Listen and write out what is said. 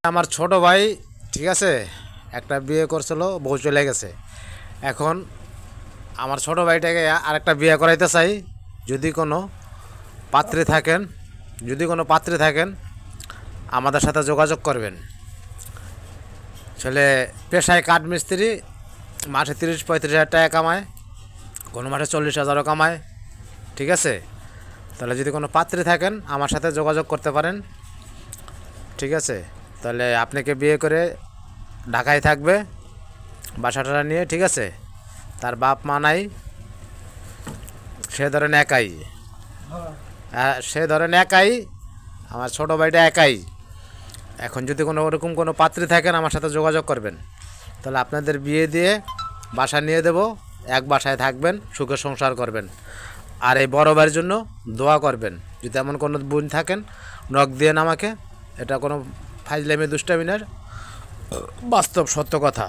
আমার ছোট ভাই ঠিক আছে একটা বিয়ে করছিল, বউ চলে গেছে। এখন আমার ছোট ভাইটাকে আরেকটা বিয়ে করাইতে চাই। যদি কোনো পাত্রী থাকেন, যদি কোনো পাত্রী থাকেন আমাদের সাথে যোগাযোগ করবেন। ছেলে পেশায় কাঠ মিস্ত্রি, মাসে 30-35 হাজার টাকা কামায়, কোনো মাসে 40,000ও কামায়। ঠিক আছে, তাহলে যদি কোনো পাত্রী থাকেন আমার সাথে যোগাযোগ করতে পারেন। ঠিক আছে, তাহলে আপনাকে বিয়ে করে ঢাকায় থাকবে বাসাটা নিয়ে। ঠিক আছে, তার বাপ মা নাই, সে ধরেন একাই, সে ধরেন একাই, আমার ছোটো ভাইটা একাই। এখন যদি কোনো ওরকম কোনো পাত্রী থাকেন আমার সাথে যোগাযোগ করবেন, তাহলে আপনাদের বিয়ে দিয়ে বাসা নিয়ে দেব, এক বাসায় থাকবেন, সুখে সংসার করবেন। আর এই বড় ভাইয়ের জন্য দোয়া করবেন। যদি এমন কোনো বোন থাকেন নখ দিয়েন আমাকে, এটা কোনো ফাইজলামি দুষ্টামি না, বাস্তব সত্য কথা।